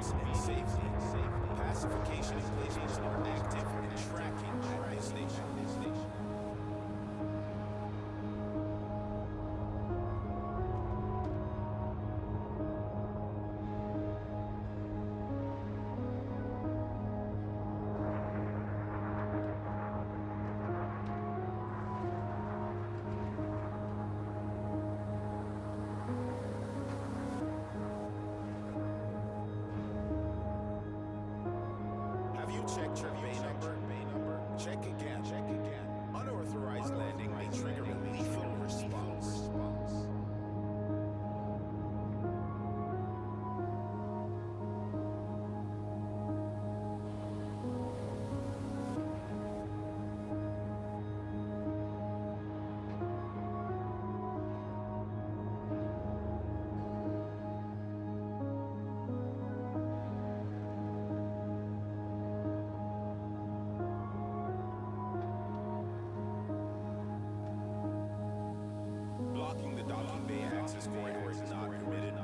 peace and safety. Pacification and glaciation are active and tracking at this station. Have you checked your bay number? Check again. Unauthorized landing may trigger a lethal response. Blocking the docking bay access corridor is not permitted.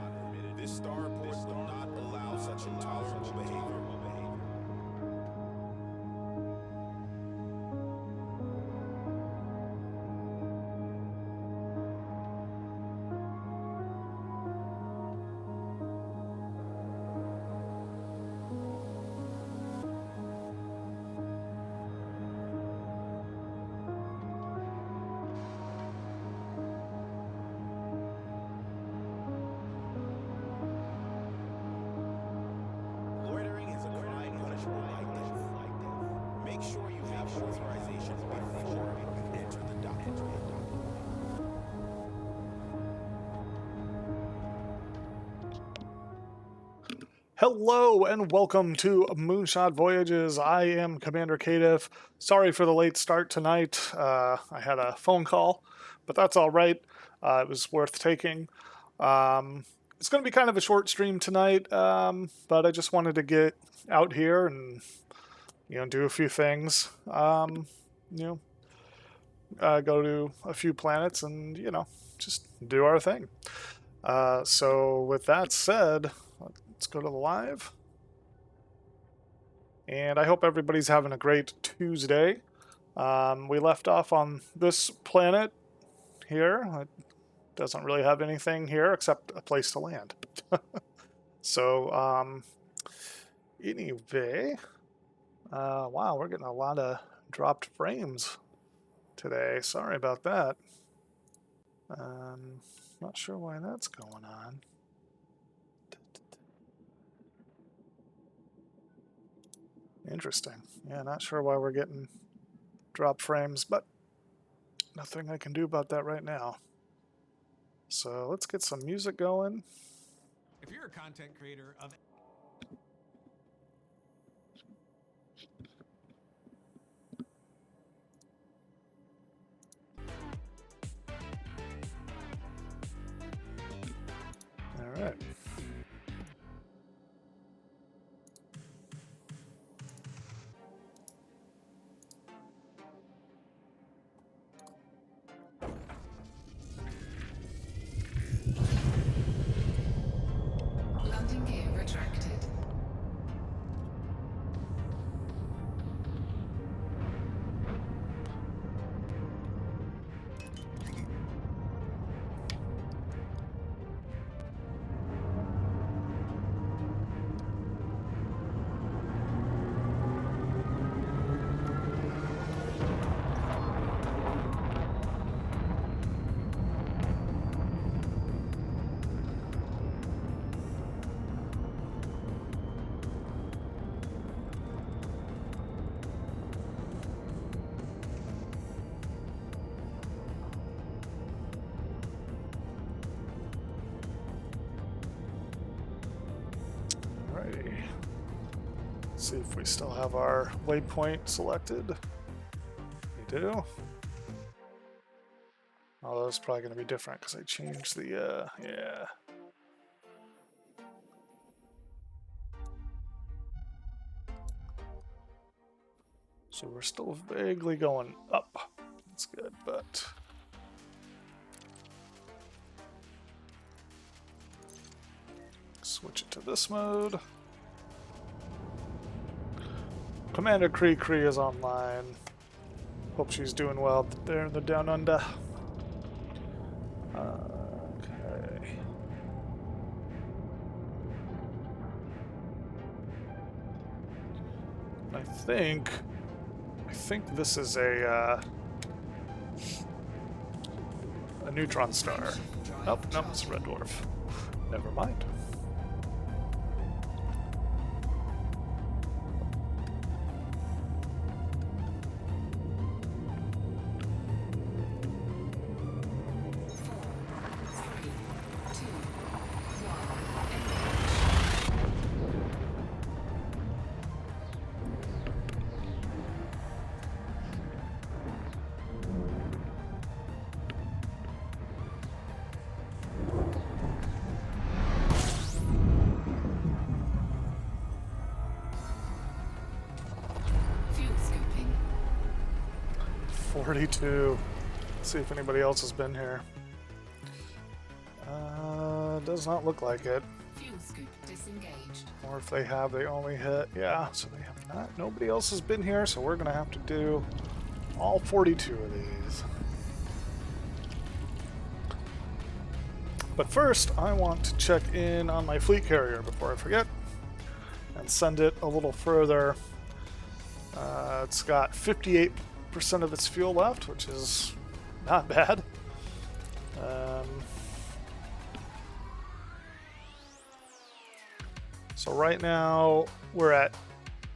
This starport will not allow such intolerable behavior. Loitering is a crime punishable by death. Make sure you have authorization before you enter the dock. Hello and welcome to Moonshot Voyages. I am Commander Kadif. Sorry for the late start tonight. I had a phone call, but that's all right. It was worth taking. It's going to be kind of a short stream tonight, but I just wanted to get out here and do a few things. Go to a few planets and just do our thing. So with that said, let's go to the live. And I hope everybody's having a great Tuesday. We left off on this planet here. It doesn't really have anything here except a place to land. So, anyway, wow, we're getting a lot of dropped frames today. Sorry about that. Not sure why that's going on. Interesting. Yeah, not sure why we're getting drop frames, but nothing I can do about that right now. So let's get some music going. If you're a content creator of All right. Landing gear retracted. Alrighty. See if we still have our waypoint selected. We do. Although it's probably going to be different because I changed the, yeah. So we're still vaguely going up. That's good, but... switch it to this mode. Commander Cree Cree is online. Hope she's doing well there in the Down Under. Okay. I think this is a neutron star. Oh, no, it's a red dwarf. Never mind. Fuel scooping. 42. Let's see if anybody else has been here. Does not look like it. Fuel scoop disengaged. Or if they have, they only hit. Yeah, so they have not. Nobody else has been here, so we're going to have to do all 42 of these. But first, I want to check in on my fleet carrier before I forget and send it a little further. It's got 58% of its fuel left, which is not bad. So right now we're at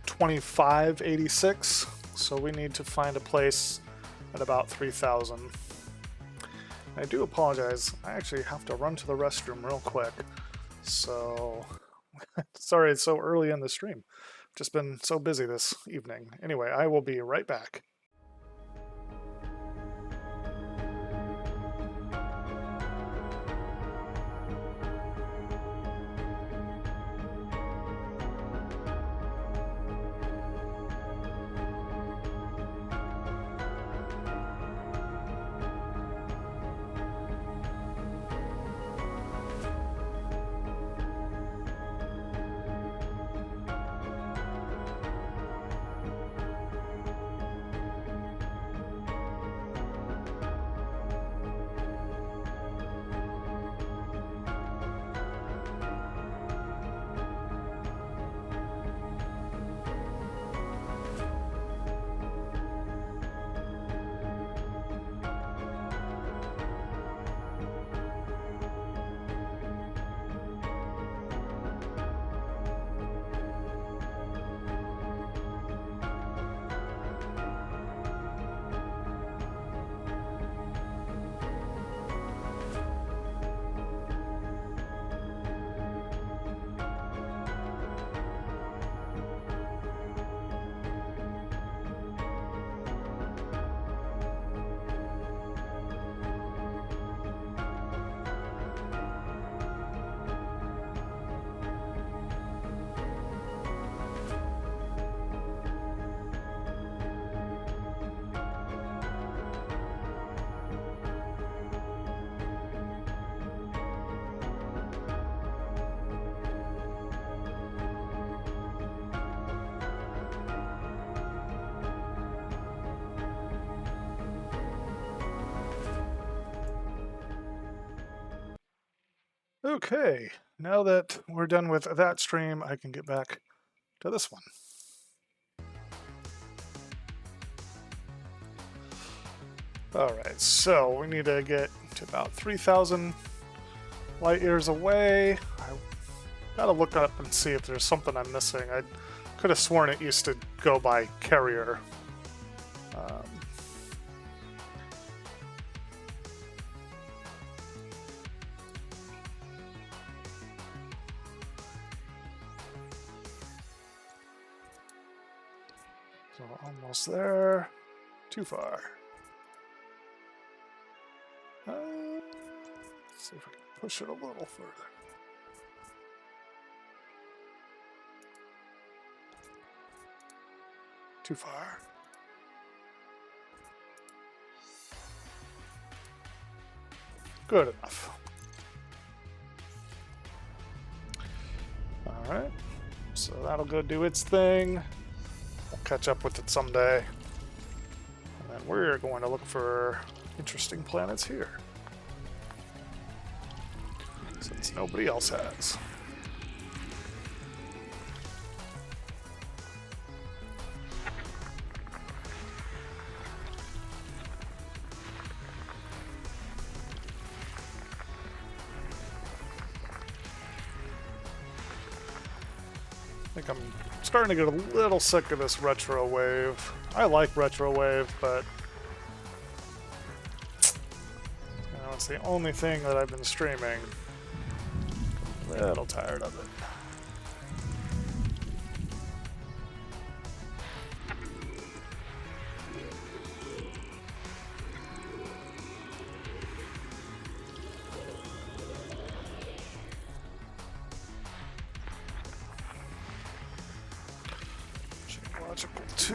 2586, so we need to find a place at about 3000. I do apologize, I actually have to run to the restroom real quick, so sorry it's so early in the stream. Just been so busy this evening. Anyway, I will be right back. Okay, now that we're done with that stream, I can get back to this one. Alright, so we need to get to about 3,000 light years away. I gotta look up and see if there's something I'm missing. I could have sworn it used to go by carrier. So almost there. Too far. Let's see if I can push it a little further. Too far. Good enough. Alright. So that'll go do its thing. We'll catch up with it someday. And then we're going to look for interesting planets here, since nobody else has. I think I'm starting to get a little sick of this retro wave. I like retro wave, but you know, it's the only thing that I've been streaming. A little tired of it. Logical 2.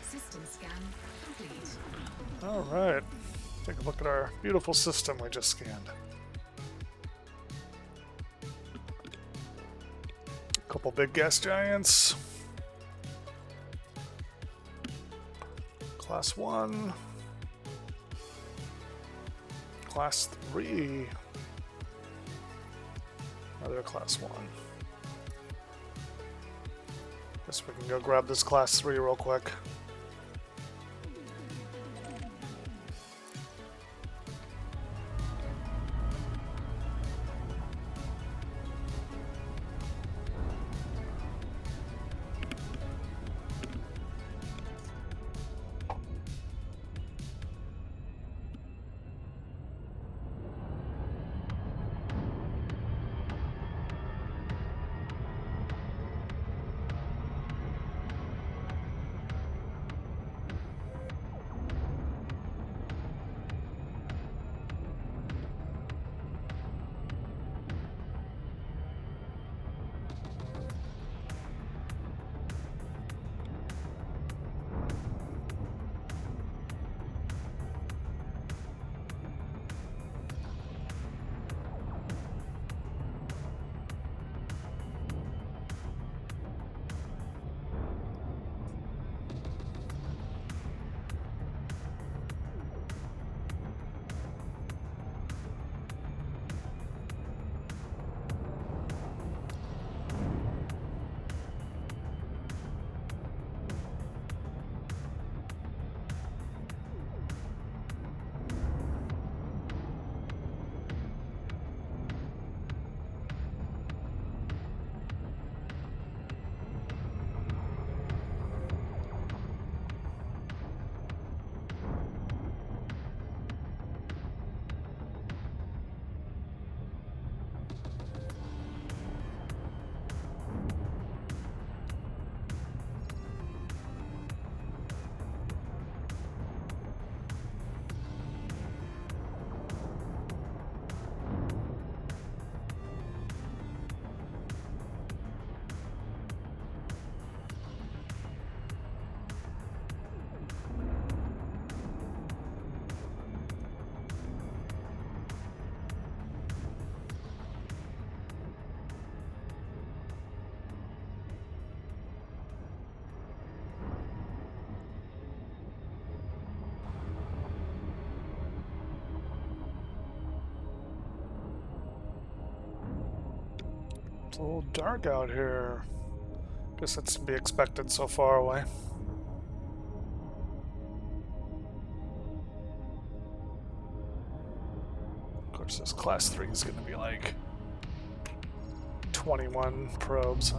System scan complete. All right, take a look at our beautiful system we just scanned. A couple big gas giants. Class 1. Class 3. Another class 1. Guess we can go grab this class 3 real quick. It's a little dark out here. Guess that's to be expected so far away. Of course, this class 3 is going to be like 21 probes, huh?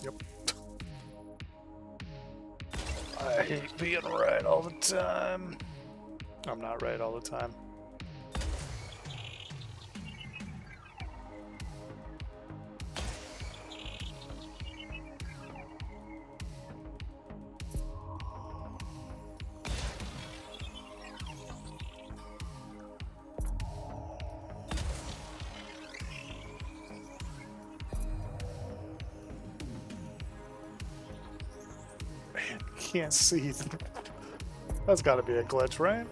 Yep. I hate being right all the time. I'm not right all the time. Can't see. That's got to be a glitch, right?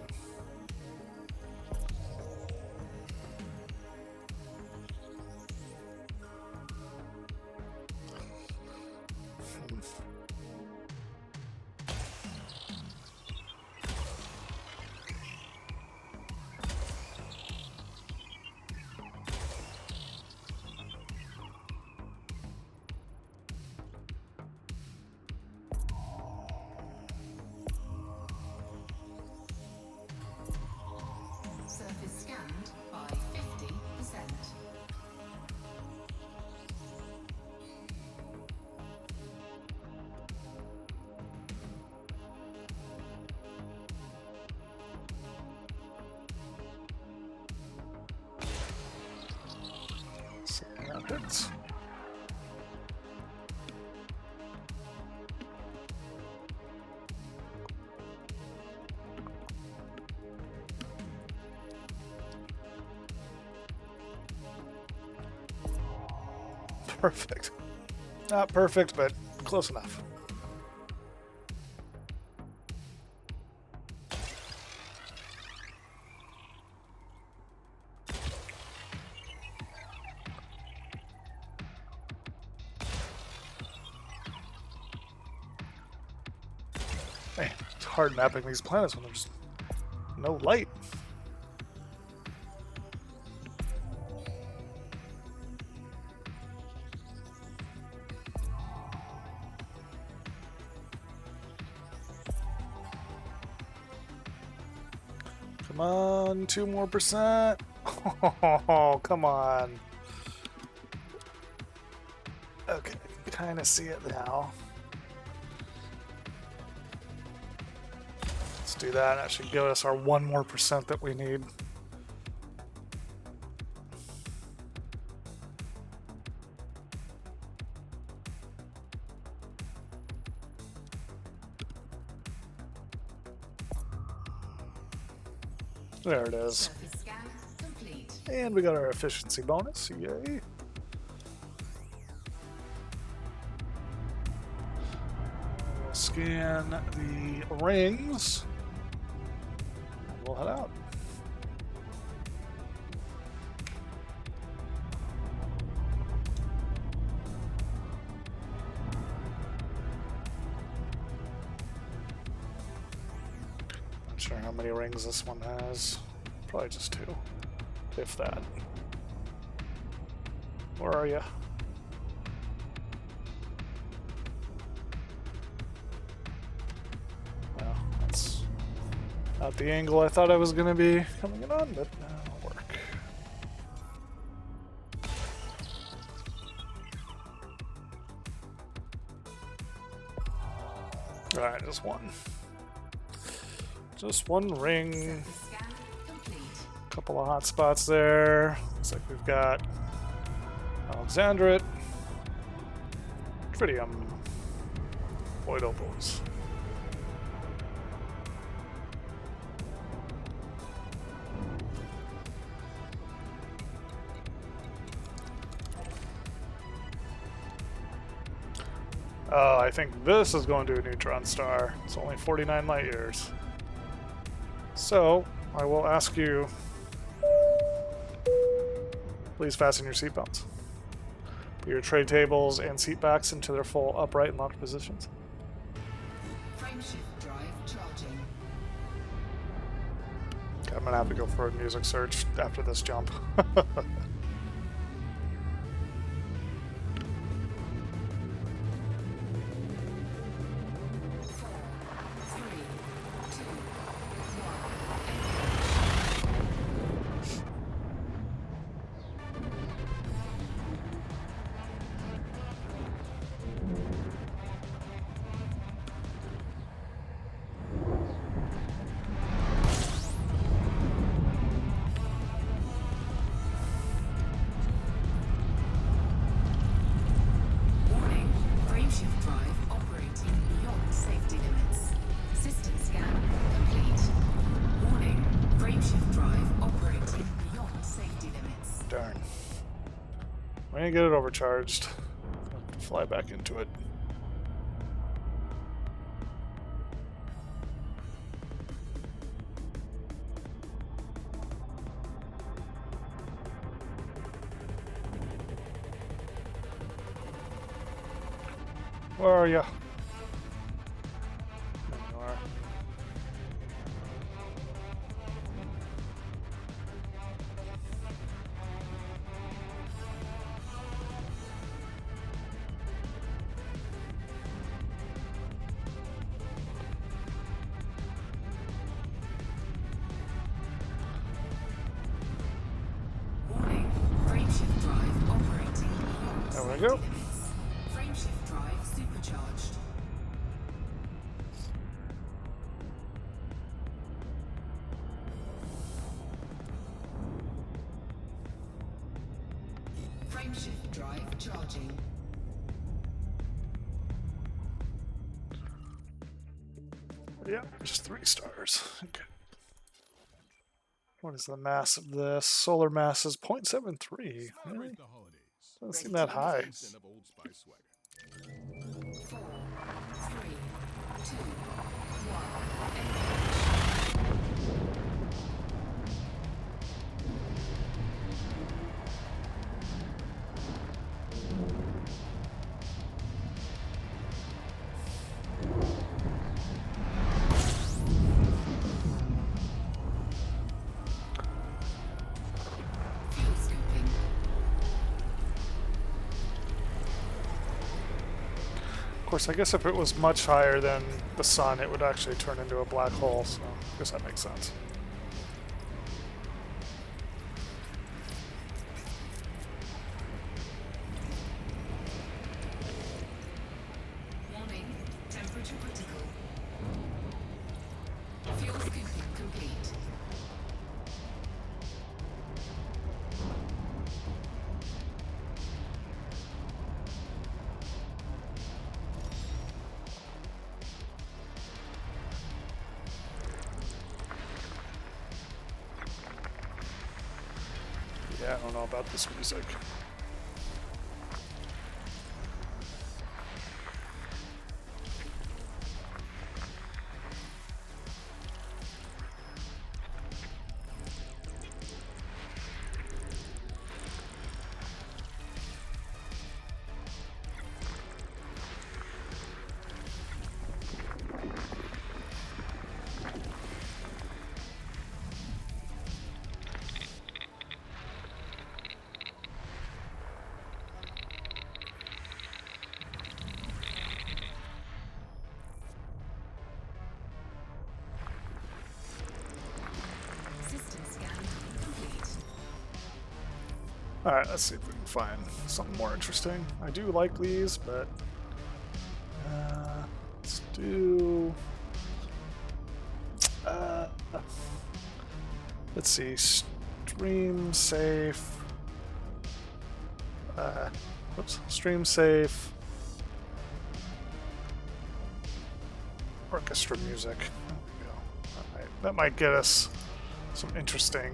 Surface scanned by 50%. So that hits. Perfect. Not perfect, but close enough. Man, it's hard mapping these planets when there's no light. Come on, 2 more %. Oh, come on. Okay, I can kind of see it now. Let's do that. That should give us our 1 more % that we need. There it is. Surface scan complete. And we got our efficiency bonus. Yay. We'll scan the rings. And we'll head out. Not sure how many rings this one has. Probably just 2, if that. Where are you? Well, that's not the angle I thought I was going to be coming in on, but that'll work. Alright, just one. Just one ring. Surface scan complete. Couple of hot spots there. Looks like we've got Alexandrite, Tritium, Void Opals. I think this is going to a neutron star. It's only 49 light years. So, I will ask you, please fasten your seatbelts. Put your tray tables and seat backs into their full upright and locked positions. Frameshift drive charging. Okay, I'm gonna have to go for a music search after this jump. Warning, frameshift drive operating beyond safety limits. System scan complete. Warning, frameshift drive operating beyond safety limits. Darn. We're gonna get it overcharged. Fly back into it. Where are you? There you are. Warning, frameshift drive operating beyond There we safety go. limits. Frameshift drive supercharged. Frameshift drive charging. Yeah, just 3 stars. Okay. What is the mass of this? Solar mass is 0.73. Really? Celebrate the holidays. Doesn't seem that high. Instant of Old Spice swagger. 4, 3, 2, 1. Fuel scooping. Of course, I guess if it was much higher than the sun, it would actually turn into a black hole, so I guess that makes sense. Warning, temperature critical. Fuel scooping complete. Yeah, I don't know about this music. System scan complete. Alright, let's see if we can find something more interesting. I do like these, but let's do let's see, stream safe stream safe orchestra music. There we go. That might get us some interesting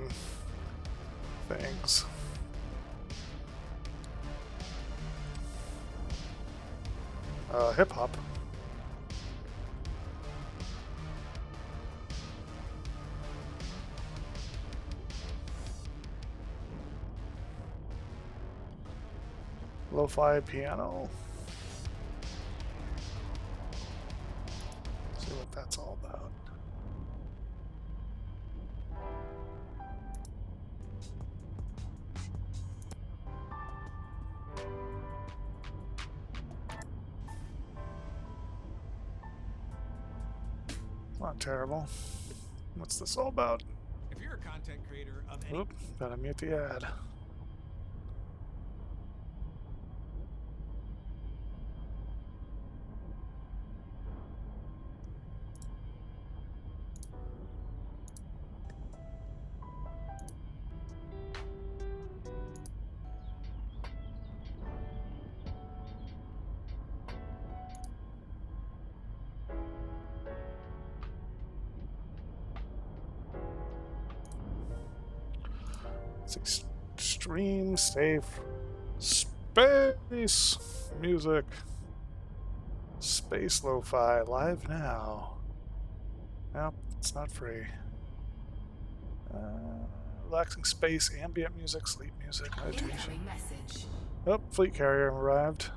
things. Hip hop. Lo-fi piano. See what that's all about. Not terrible. What's this all about? If you're a content creator of any Oop, gotta mute the ad. It's extreme safe space music. Space lo-fi live now. Nope, it's not free. Relaxing space, ambient music, sleep music, meditation. Incoming message. Oh, fleet carrier arrived.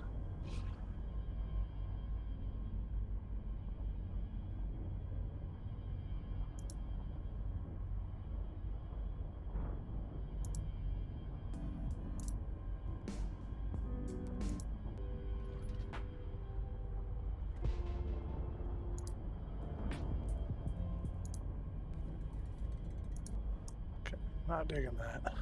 Okay, not digging that.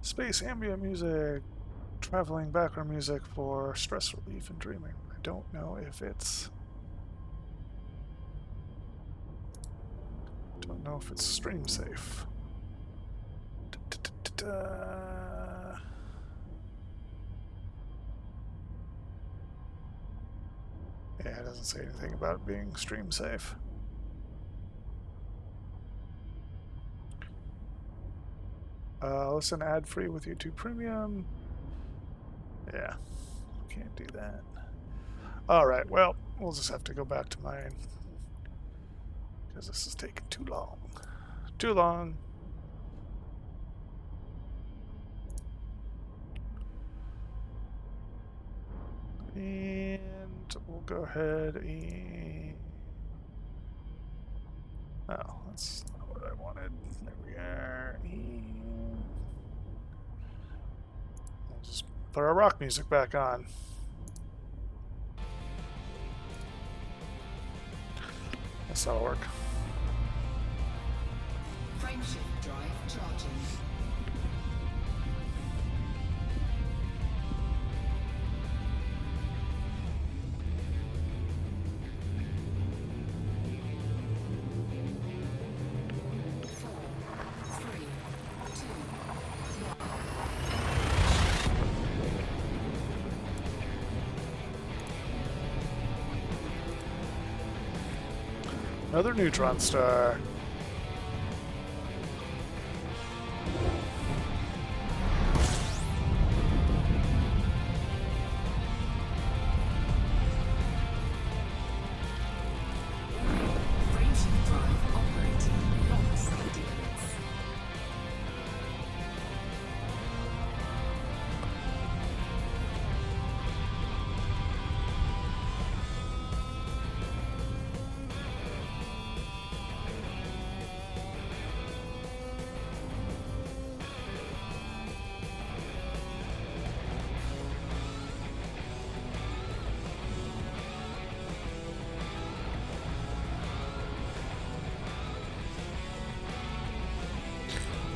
Space ambient music, traveling background music for stress relief and dreaming. I don't know if it's... Don't know if it's stream safe. Yeah, it doesn't say anything about it being stream safe. Listen ad-free with YouTube Premium. Yeah, can't do that. Alright, well, we'll just have to go back to mine. Because this is taking too long. Too long. And we'll go ahead and... Oh, that's not what I wanted. There we are. And we'll just put our rock music back on. Guess that'll work. Frameshift drive charging. Another neutron star. Frameshift drive operating. Lock safety limits.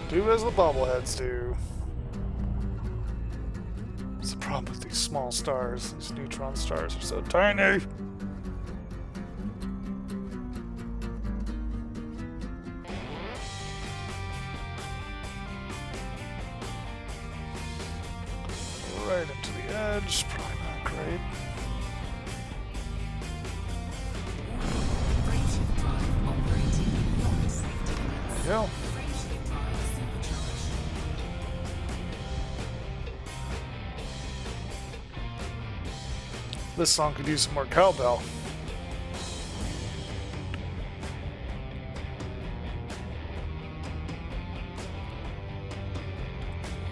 Do as the bobbleheads do. What's the problem with these small stars? These neutron stars are so tiny. Right into the edge. Probably not great. Frameshift drive operating. Lock safety limits. There you go. Frameshift drive supercharged. This song could use some more cowbell.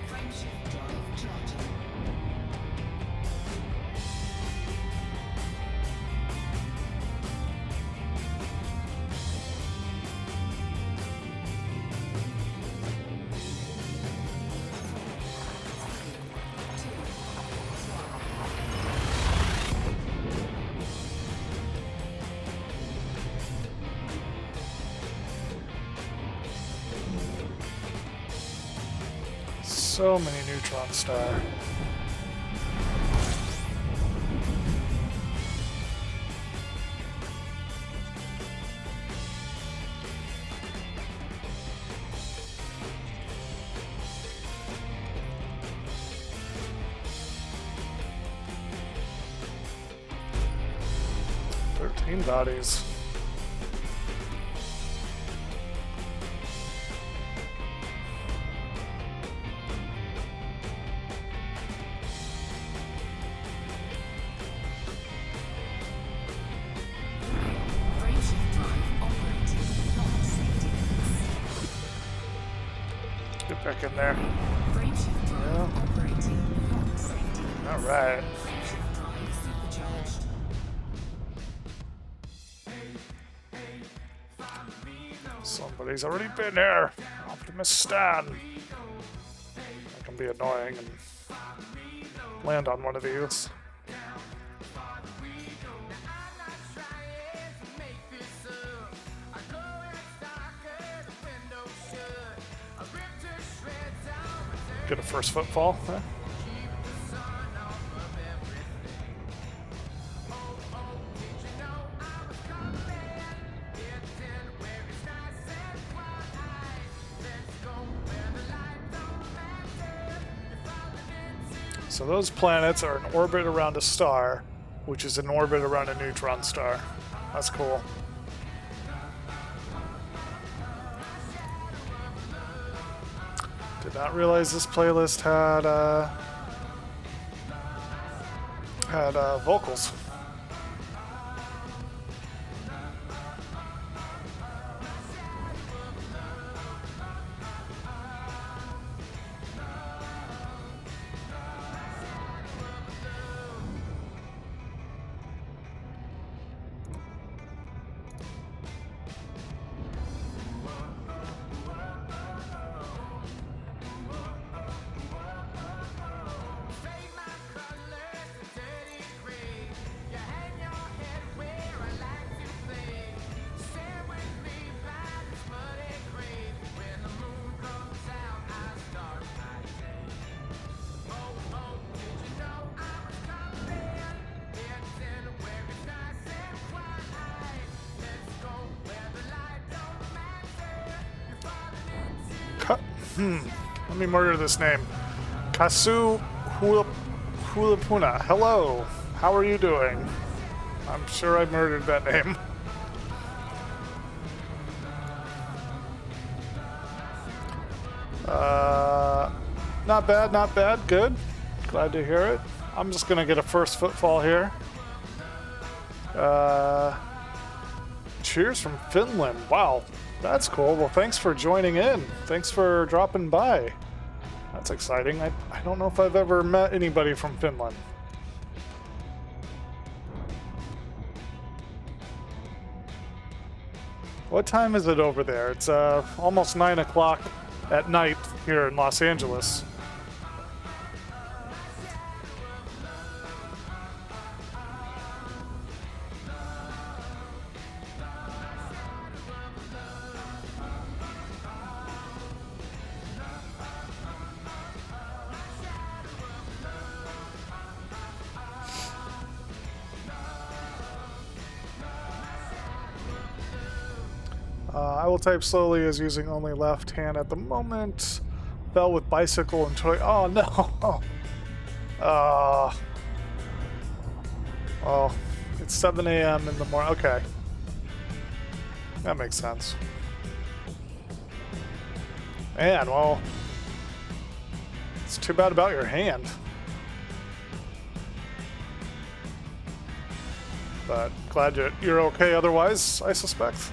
Frameshift drive charging. So many neutron star. Bodies. Frameshift drive operating. Not safety limits. Get back in there. Frameshift drive operating. Not safety limits. All right. Frameshift drive supercharged. Somebody's already been here. Optimus Stan. I can be annoying and land on one of these. Get a first footfall. Huh? So those planets are in orbit around a star, which is in orbit around a neutron star. That's cool. Did not realize this playlist had vocals. Let me murder this name. Kasu Hulapuna. Hello. How are you doing? I'm sure I murdered that name. Not bad, not bad. Good. Glad to hear it. I'm just gonna get a first footfall here. Cheers from Finland. Wow. That's cool. Well, thanks for joining in. Thanks for dropping by. That's exciting. I don't know if I've ever met anybody from Finland. What time is it over there? It's almost 9 o'clock at night here in Los Angeles. I will type slowly as using only left hand at the moment. Bell with bicycle and toy. Oh no! Well, it's 7 a.m. in the morning. Okay. That makes sense. Man, well, it's too bad about your hand. But glad you're okay otherwise, I suspect.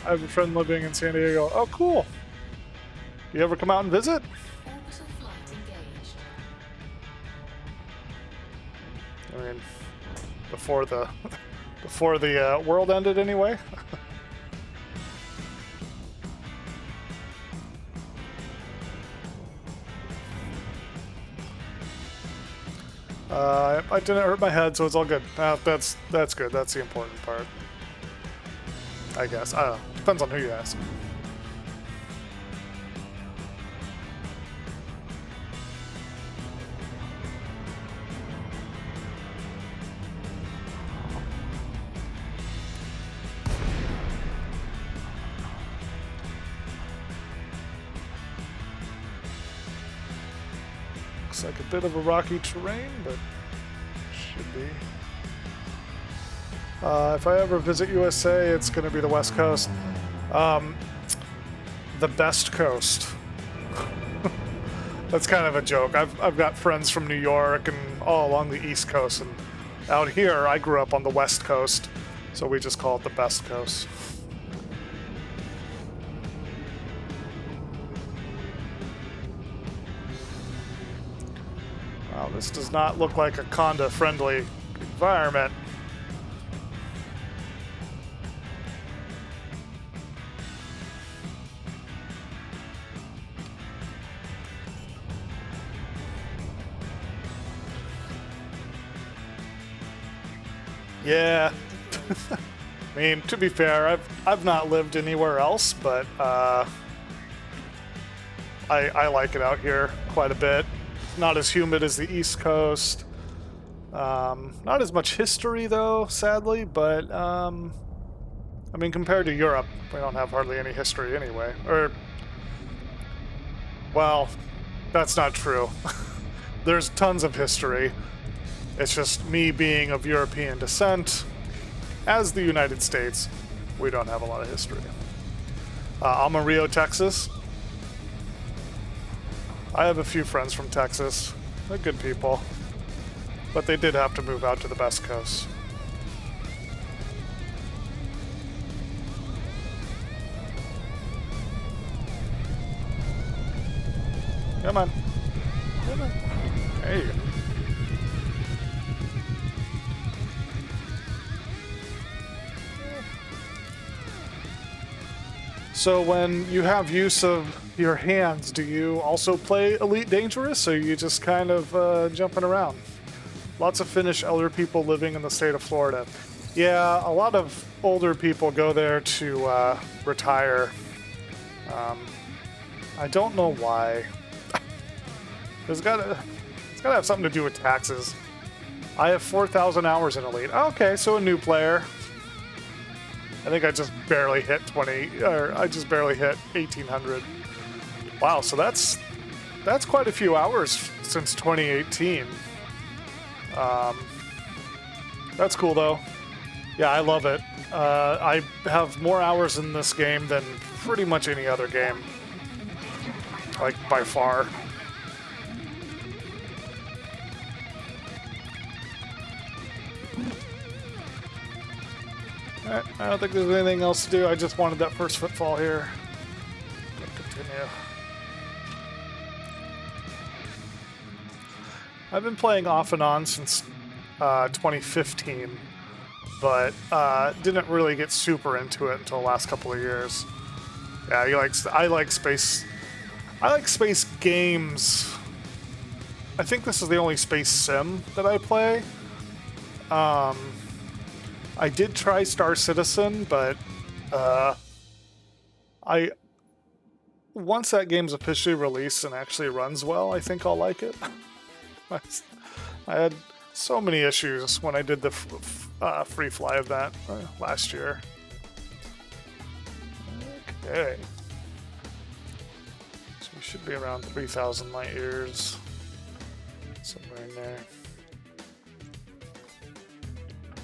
I have a friend living in San Diego. Oh, cool. You ever come out and visit? Orbital flight engaged. I mean, before the world ended, anyway. I didn't hurt my head, so it's all good. That's good. That's the important part. I guess. I don't know. Depends on who you ask. Looks like a bit of a rocky terrain, but should be. If I ever visit USA, it's going to be the West Coast. The best coast. That's kind of a joke. I've got friends from New York and all along the East Coast, and out here I grew up on the West Coast, so we just call it the best coast. Wow, this does not look like a Conda-friendly environment. Yeah. I mean, to be fair, I've not lived anywhere else, but I like it out here quite a bit. Not as humid as the East Coast. Not as much history, though, sadly, but I mean, compared to Europe, we don't have hardly any history anyway. Or, well, that's not true. There's tons of history. It's just me being of European descent. As the United States, we don't have a lot of history. Amarillo, Texas. I have a few friends from Texas. They're good people. But they did have to move out to the West Coast. Come on. Come on. There you go. So when you have use of your hands, do you also play Elite Dangerous, or are you just kind of jumping around? Lots of Finnish elder people living in the state of Florida. Yeah, a lot of older people go there to retire. I don't know why. It's gotta have something to do with taxes. I have 4,000 hours in Elite. Okay, so a new player. I think I just barely hit 20, or I just barely hit 1,800. Wow, so that's quite a few hours since 2018. That's cool though. Yeah, I love it. I have more hours in this game than pretty much any other game. Like, by far. I don't think there's anything else to do. I just wanted that first footfall here. Continue. I've been playing off and on since 2015, but didn't really get super into it until the last couple of years. Yeah, I like space. I like space games. I think this is the only space sim that I play. I did try Star Citizen, but once that game's officially released and actually runs well, I think I'll like it. I had so many issues when I did the free fly event last year. Okay. So we should be around 3,000 light years. Somewhere in there.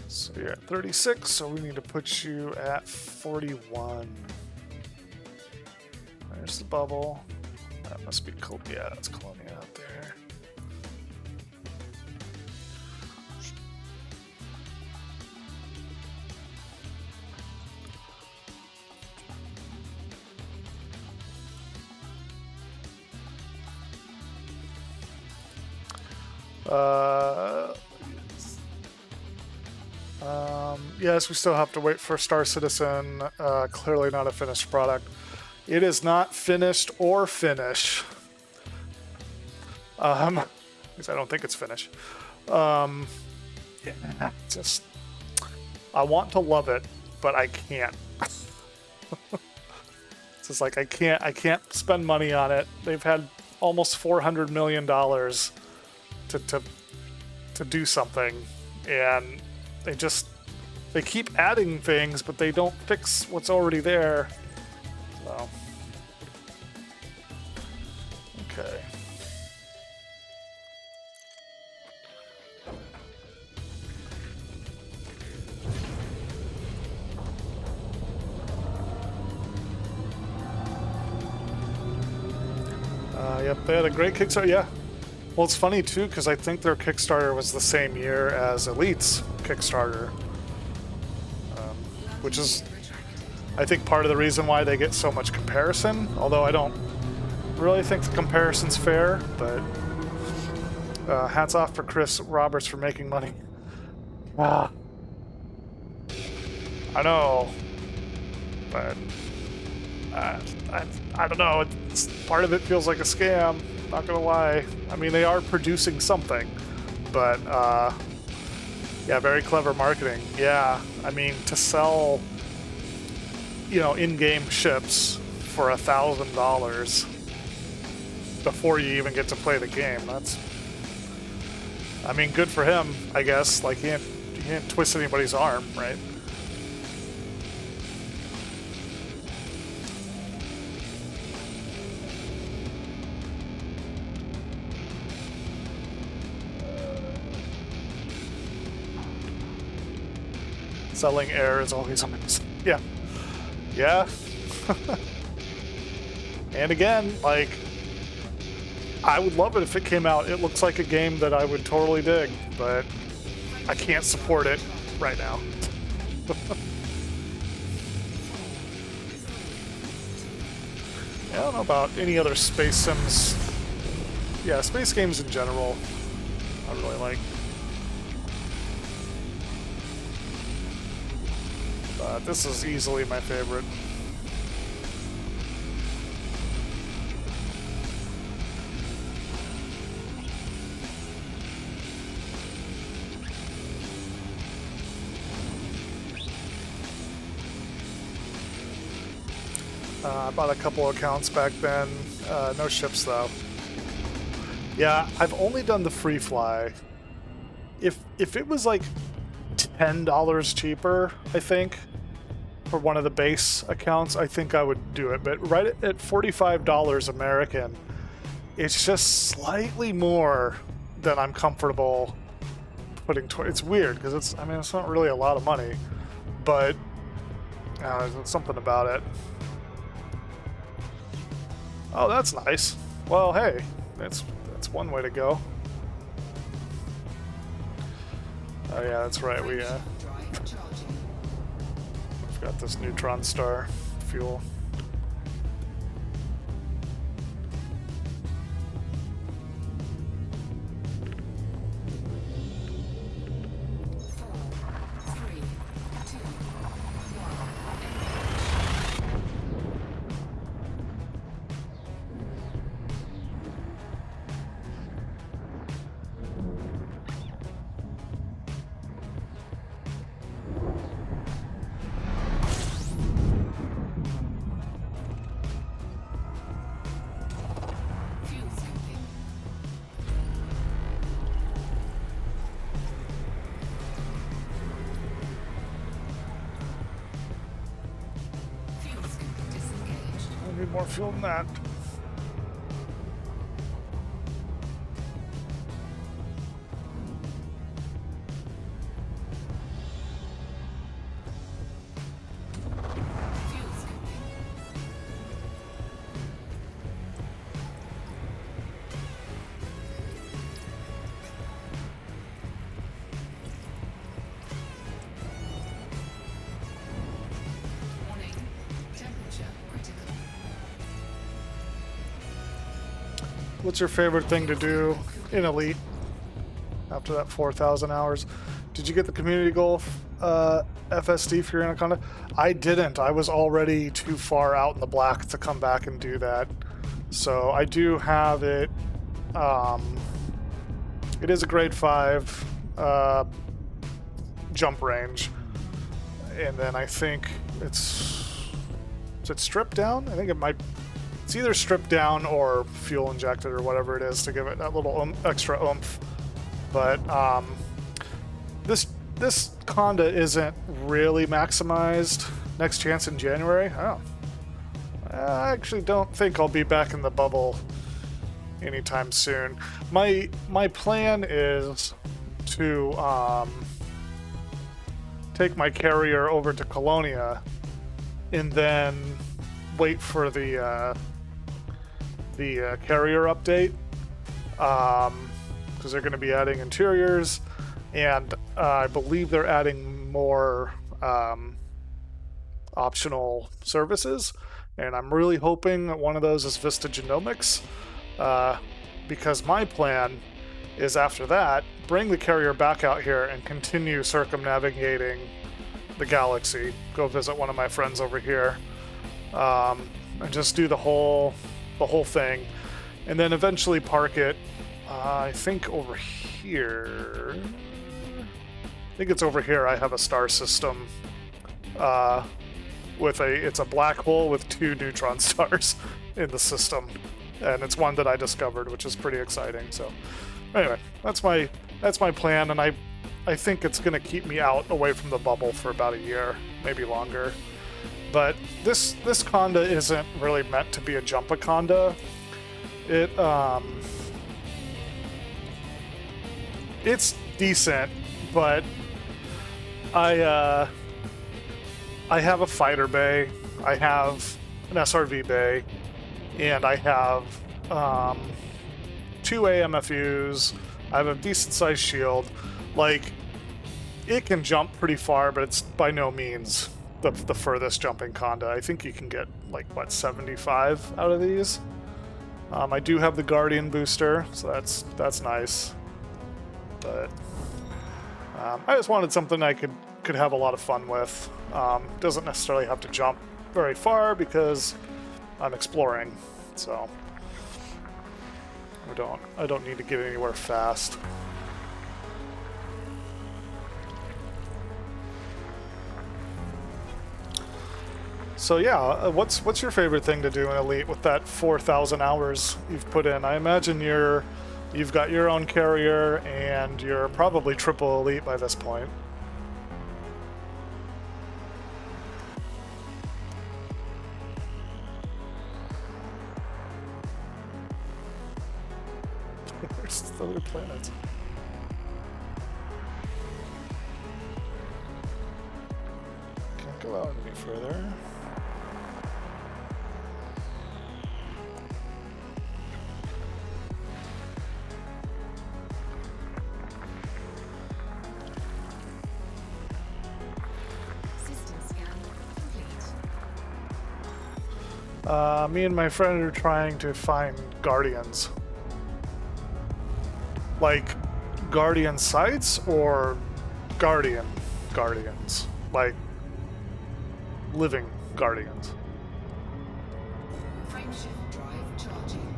So you're at 36, so we need to put you at 41. There's the bubble. That must be cool. Yeah, that's Colonia out there. Yes, we still have to wait for Star Citizen. Clearly not a finished product. It is not finished or Finnish. Because I don't think it's Finnish. Yeah, just I want to love it, but I can't. It's just like I can't spend money on it. They've had almost $400 million to do something, and they keep adding things, but they don't fix what's already there. So, okay. Yep, they had a great Kickstarter. Yeah. Well, it's funny too because I think their Kickstarter was the same year as Elite's Kickstarter, which is, I think, part of the reason why they get so much comparison. Although I don't really think the comparison's fair, but hats off for Chris Roberts for making money. Ah, I know, but I don't know. Part of it feels like a scam. Not gonna lie. I mean, they are producing something, but yeah, very clever marketing. Yeah, I mean, to sell, in-game ships for $1,000 before you even get to play the game. I mean, good for him, I guess. Like, he can't twist anybody's arm, right? Selling air is always amazing. Yeah. Yeah. And again, like, I would love it if it came out. It looks like a game that I would totally dig, but I can't support it right now. Yeah, I don't know about any other space sims. Yeah, space games in general, I really like. This is easily my favorite. I bought a couple accounts back then. No ships though. Yeah, I've only done the free fly. If it was like $10 cheaper, I think, for one of the base accounts, I think I would do it. But right at $45 American, it's just slightly more than I'm comfortable putting. It's weird because it's not really a lot of money, but there's something about it. Oh, that's nice. Well, hey, that's one way to go. Oh yeah, that's right. We've got this neutron star fuel. I need more fuel than that. What's your favorite thing to do in Elite after that 4,000 hours? Did you get the community goal FSD for your Anaconda? I didn't. I was already too far out in the black to come back and do that. So I do have it it is a grade 5 jump range. And then I think is it stripped down? I think it's either stripped down or fuel injected or whatever it is to give it that little extra oomph. But this Conda isn't really maximized. Next chance in January? Oh. I actually don't think I'll be back in the bubble anytime soon. My plan is to take my carrier over to Colonia and then wait for the carrier update, because they're going to be adding interiors, and I believe they're adding more optional services, and I'm really hoping that one of those is Vista Genomics, because my plan is after that, bring the carrier back out here and continue circumnavigating the galaxy, go visit one of my friends over here, and just do the whole thing, and then eventually park it, I think over here. I think it's over here. I have a star system it's a black hole with 2 neutron stars in the system, and it's one that I discovered, which is pretty exciting. So anyway, that's my plan, and I think it's going to keep me out away from the bubble for about a year, maybe longer. But this Conda isn't really meant to be a Jump-A-Conda. It's decent, but I have a fighter bay, I have an SRV bay, and I have 2 AMFUs. I have a decent sized shield. Like, it can jump pretty far, but it's by no means the furthest jumping Conda. I think you can get like 75 out of these. I do have the Guardian booster, so that's nice. But I just wanted something I could have a lot of fun with. Doesn't necessarily have to jump very far because I'm exploring, so I don't need to get anywhere fast. So yeah, what's your favorite thing to do in Elite with that 4,000 hours you've put in? I imagine you've got your own carrier and you're probably triple Elite by this point. Where's the other planets? Can't go out any further. Me and my friend are trying to find Guardians. Like, Guardian sites or Guardians? Like, living Guardians. Frameshift drive charging.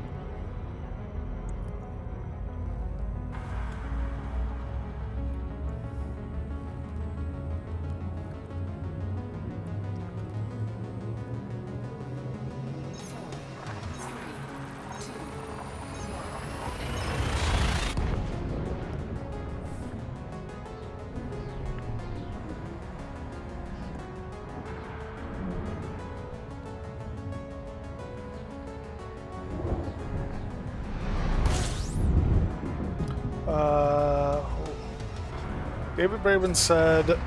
David Braben said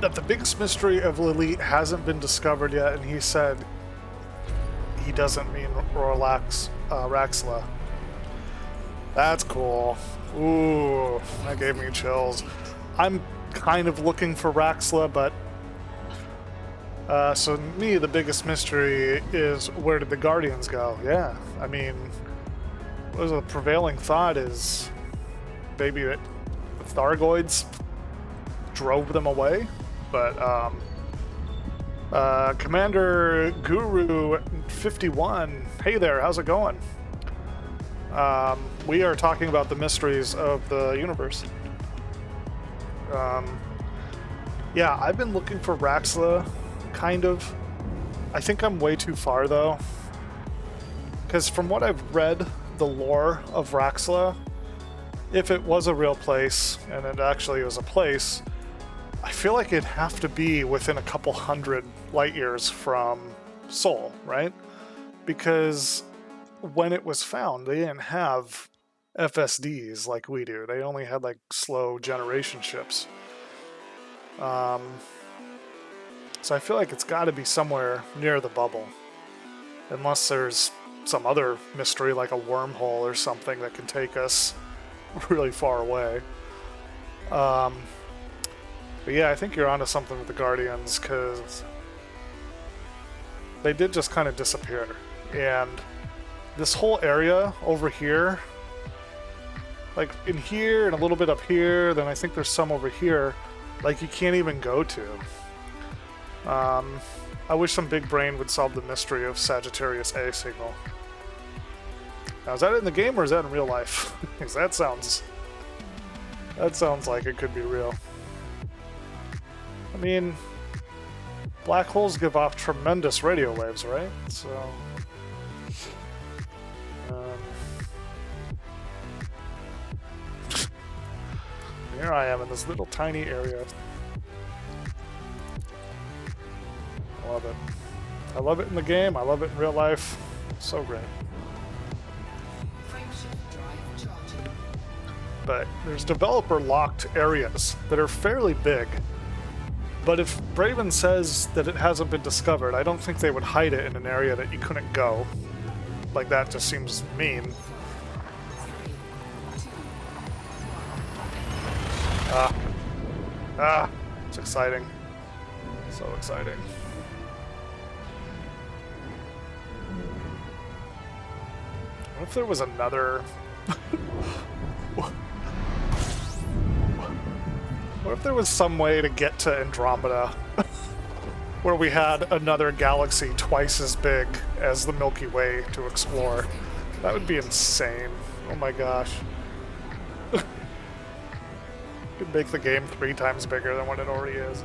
that the biggest mystery of Elite hasn't been discovered yet, and he said he doesn't mean Raxla. That's cool. Ooh, that gave me chills. I'm kind of looking for Raxla, but so me, the biggest mystery is where did the Guardians go? Yeah, I mean, what was the prevailing thought is maybe that the Thargoids drove them away, but Commander Guru 51, hey there, how's it going? We are talking about the mysteries of the universe. Yeah, I've been looking for Raxla, kind of. I think I'm way too far, though. Because from what I've read, the lore of Raxla, if it was a real place, and it actually was a place, I feel like it'd have to be within a couple hundred light years from Sol, right? Because when it was found, they didn't have FSDs like we do. They only had like slow generation ships. So I feel like it's got to be somewhere near the bubble. Unless there's some other mystery like a wormhole or something that can take us really far away. But yeah, I think you're onto something with the Guardians, because they did just kind of disappear. And this whole area over here, like in here and a little bit up here, then I think there's some over here, like you can't even go to. I wish some big brain would solve the mystery of Sagittarius A signal. Now, is that in the game or is that in real life? Because that sounds like it could be real. I mean, black holes give off tremendous radio waves, right? So, here I am in this little tiny area. I love it. I love it in the game. I love it in real life. So great. Frameshift drive charging. But there's developer-locked areas that are fairly big. But if Braven says that it hasn't been discovered, I don't think they would hide it in an area that you couldn't go. Like, that just seems mean. It's exciting. So exciting. What if there was another... What if there was some way to get to Andromeda where we had another galaxy twice as big as the Milky Way to explore? That would be insane. Oh my gosh. Could make the game 3 times bigger than what it already is.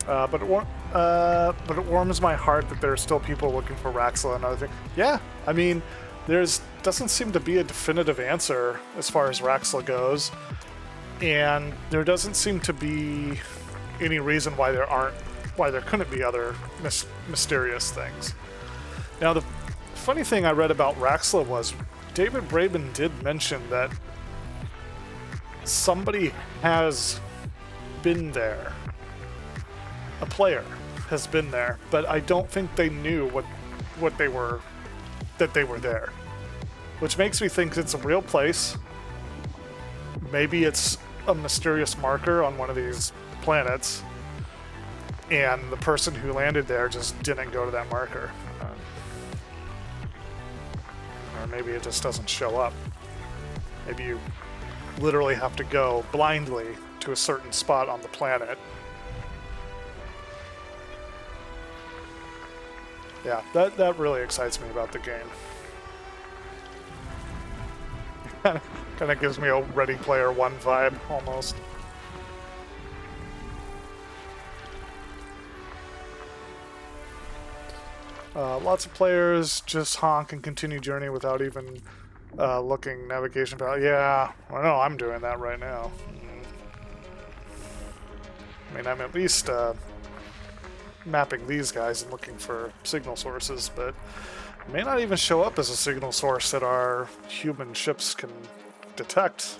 But it warms my heart that there are still people looking for Raxla and other things. Yeah, I mean, doesn't seem to be a definitive answer as far as Raxla goes, and there doesn't seem to be any reason why there couldn't be other mysterious things. Now, the funny thing I read about Raxla was David Braben did mention that somebody has been there. A player has been there, but I don't think they knew that they were there. Which makes me think it's a real place. Maybe it's a mysterious marker on one of these planets, and the person who landed there just didn't go to that marker. Or maybe it just doesn't show up. Maybe you literally have to go blindly to a certain spot on the planet. Yeah, that really excites me about the game. Kind of gives me a Ready Player One vibe, almost. Lots of players just honk and continue journey without even looking navigation value. Yeah, I know I'm doing that right now. I mean, I'm at least mapping these guys and looking for signal sources, but it may not even show up as a signal source that our human ships can detect.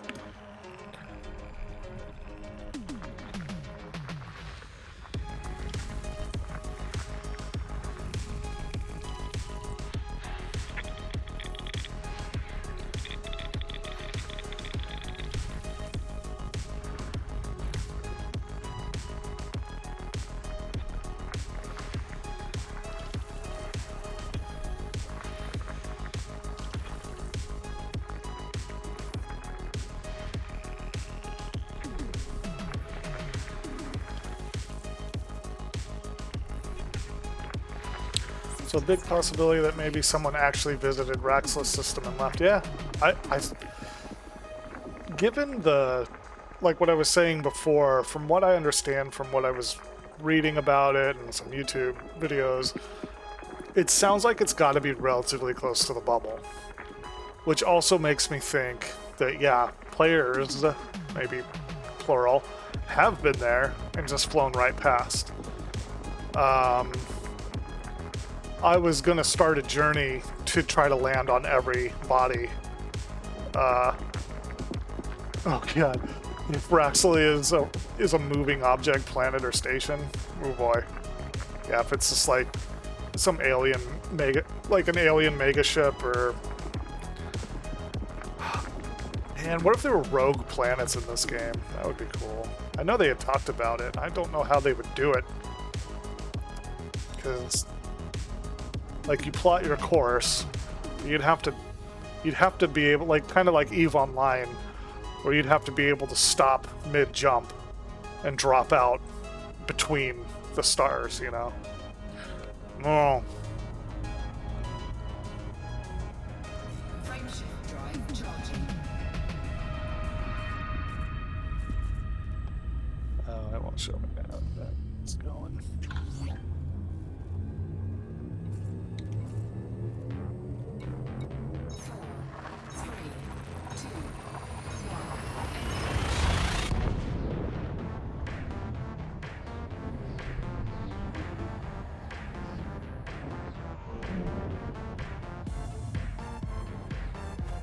So a big possibility that maybe someone actually visited Raxla's system and left. Yeah, given the, like what I was saying before, from what I understand, from what I was reading about it and some YouTube videos, it sounds like it's got to be relatively close to the bubble. Which also makes me think that, yeah, players, maybe plural, have been there and just flown right past. I was going to start a journey to try to land on every body. Oh god. If Raxalia is a moving object, planet, or station, oh boy. Yeah, if it's just like some alien like an alien mega ship, or... Man, what if there were rogue planets in this game? That would be cool. I know they had talked about it. I don't know how they would do it. Because, like, you plot your course, you'd have to be able, like, kind of like EVE Online, where you'd have to be able to stop mid-jump and drop out between the stars, you know? Oh. Frameshift drive charging. Oh, it won't show me that. It's going.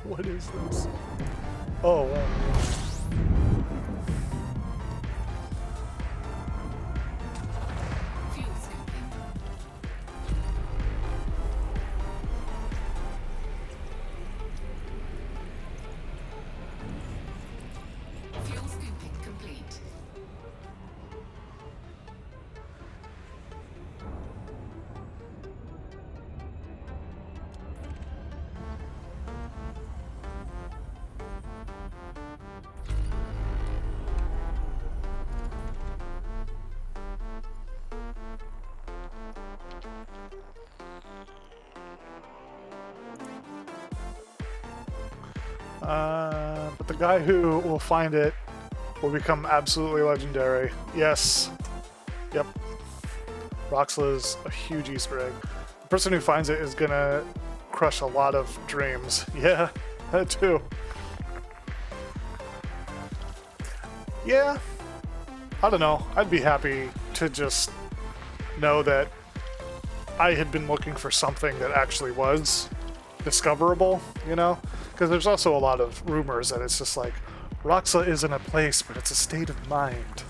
What is this? Oh, wow. Fuel scooping. Fuel scooping complete. But the guy who will find it will become absolutely legendary. Yes. Yep. Roxla's a huge Easter egg. The person who finds it is gonna crush a lot of dreams. Yeah, that too. Yeah. I don't know. I'd be happy to just know that I had been looking for something that actually was discoverable, you know? Because there's also a lot of rumors that it's just like, Roxla isn't a place, but it's a state of mind.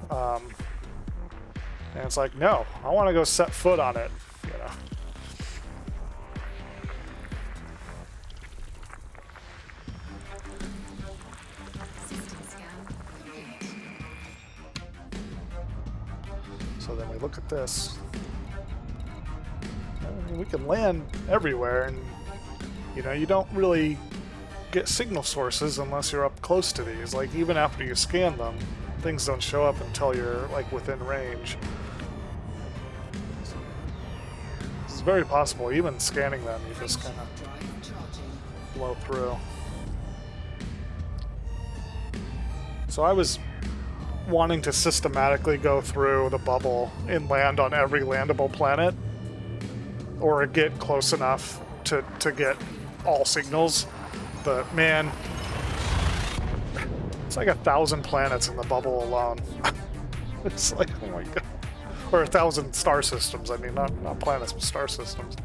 Yeah. And it's like, no, I want to go set foot on it, you know? System scan complete. So then we look at this. I mean, we can land everywhere, and you know, you don't really get signal sources unless you're up close to these. Like, even after you scan them, things don't show up until you're like within range. It's very possible, even scanning them, you just kind of Drive charging. blow through. So I was wanting to systematically go through the bubble and land on every landable planet, or get close enough to get all signals, but man, it's like 1,000 planets in the bubble alone. It's like, oh my god. Or 1,000 star systems, I mean, not planets, but star systems.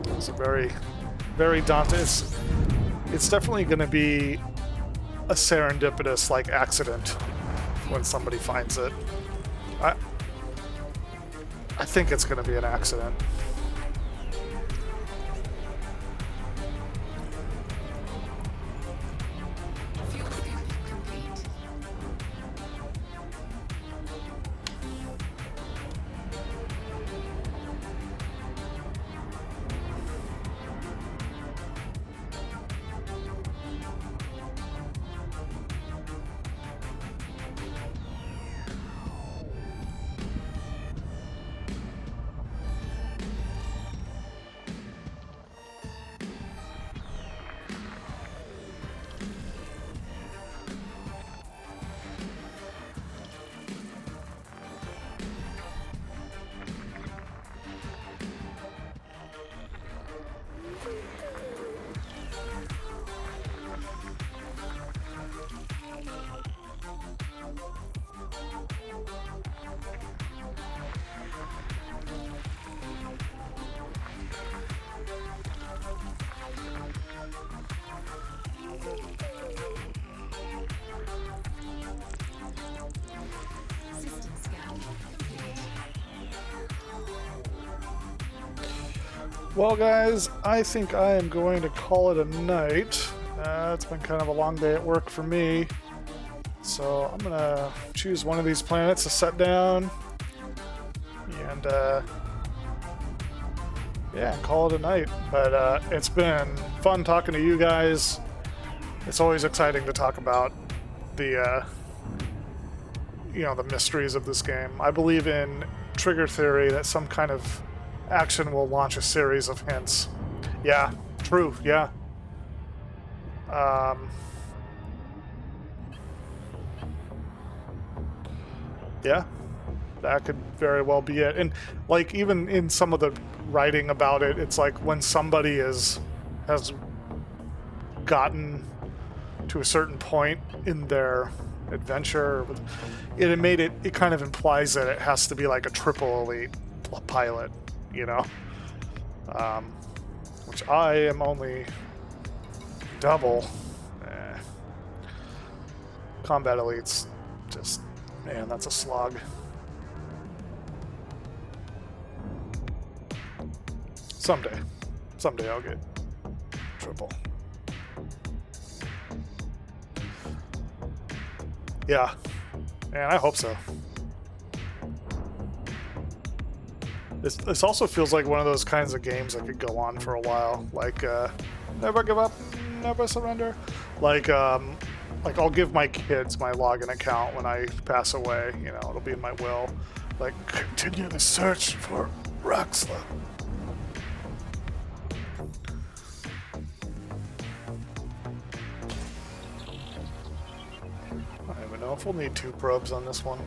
It's a very, very daunting. It's definitely going to be a serendipitous, like, accident when somebody finds it. I think it's going to be an accident. Fuel scooping complete. Well, guys, I think I am going to call it a night. It's been kind of a long day at work for me. So I'm going to choose one of these planets to set down. And, yeah, call it a night. But it's been fun talking to you guys. It's always exciting to talk about the, the mysteries of this game. I believe in trigger theory that some kind of action will launch a series of hints. Yeah, true, yeah. Yeah, that could very well be it. And like even in some of the writing about it, it's like when somebody has gotten to a certain point in their adventure, it kind of implies that it has to be like a triple elite pilot, which I am only double. Combat elites, just, man, that's a slog. Someday I'll get triple. Yeah, and I hope so. This also feels like one of those kinds of games that could go on for a while, like never give up, never surrender. Like I'll give my kids my login account when I pass away. It'll be in my will. Like, continue the search for Roxla. I don't even know if we'll need 2 probes on this one.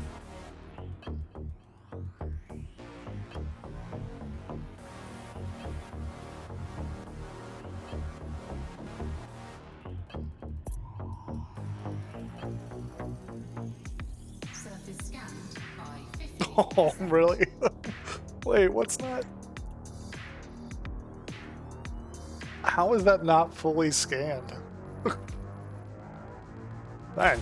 Surface scanned by 50. Oh, really? Wait, what's not? How is that not fully scanned? Dang.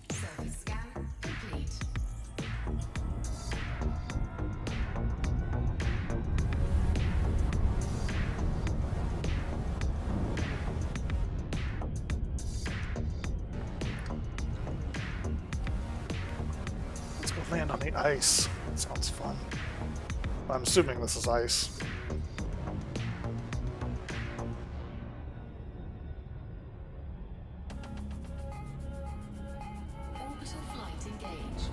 Surface scan complete. Let's go land on the ice. That sounds fun. I'm assuming this is ice. Orbital flight engaged.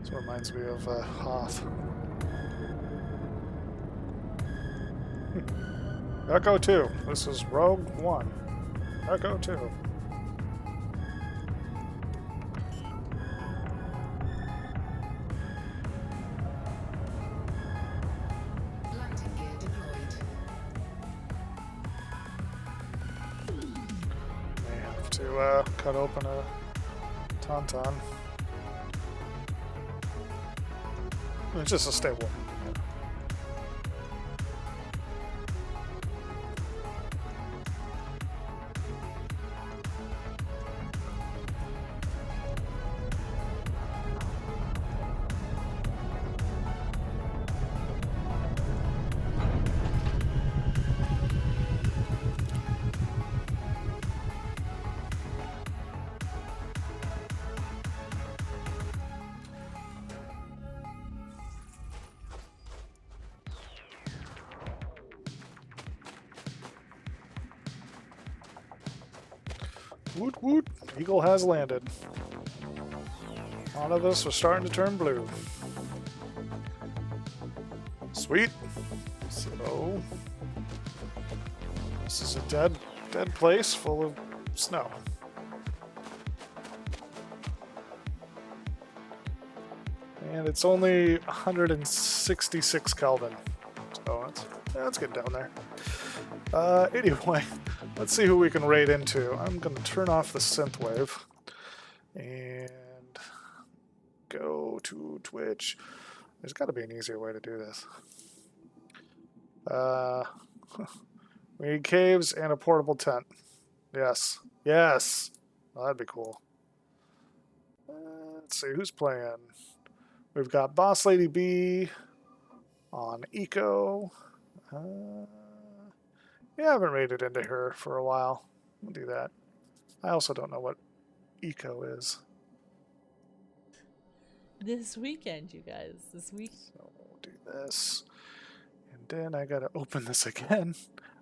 This reminds me of Hoth. Echo 2. This is Rogue 1. Echo 2. Landing gear deployed. May have to cut open a tauntaun. It's just a stable. Woot woot. Eagle has landed. A lot of us are starting to turn blue. Sweet. So this is a dead place full of snow. And it's only 166 Kelvin. So that's getting down there. Anyway, let's see who we can raid into. I'm going to turn off the synthwave and go to Twitch. There's got to be an easier way to do this. We need caves and a portable tent. Yes. Yes. Well, that'd be cool. Let's see who's playing. We've got Boss Lady B on Eco. Yeah, I haven't raided into her for a while. We'll do that. I also don't know what Eco is. This weekend, you guys. This week. So we'll do this. And then I gotta open this again.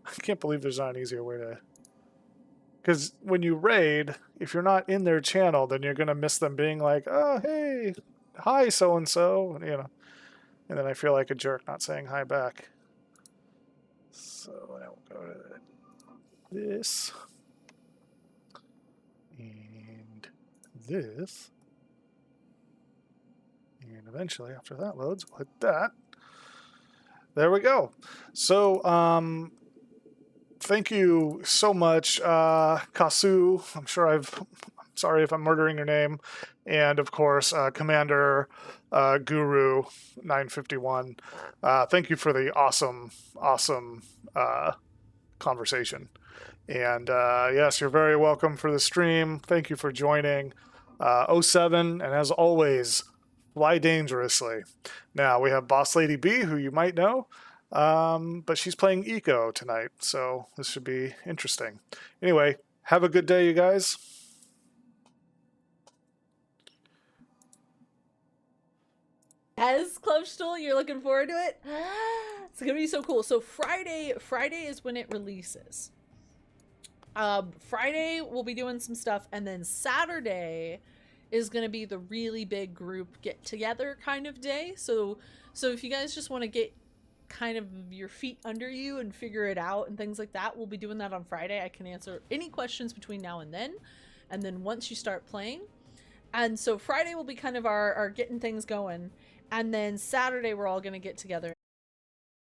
I can't believe there's not an easier way to... Because when you raid, if you're not in their channel, then you're gonna miss them being like, oh, hey, hi, so-and-so, you know. And then I feel like a jerk not saying hi back. So now we'll go to this. And this. And eventually, after that loads, we'll hit that. There we go. So, thank you so much, Kasu. I'm sure I'm sorry if I'm murdering your name. And of course, Commander Guru 951. Thank you for the awesome conversation. And yes, you're very welcome for the stream. Thank you for joining. 07, and as always, fly dangerously. Now, we have Boss Lady B, who you might know, but she's playing Eco tonight, so this should be interesting. Anyway, have a good day, you guys. As Clubstool, you're looking forward to it? It's gonna be so cool. So Friday is when it releases. Friday we'll be doing some stuff, and then Saturday is gonna be the really big group get together kind of day. So if you guys just want to get kind of your feet under you and figure it out and things like that, we'll be doing that on Friday. I can answer any questions between now and then once you start playing. And so Friday will be kind of our getting things going, and then Saturday we're all gonna get together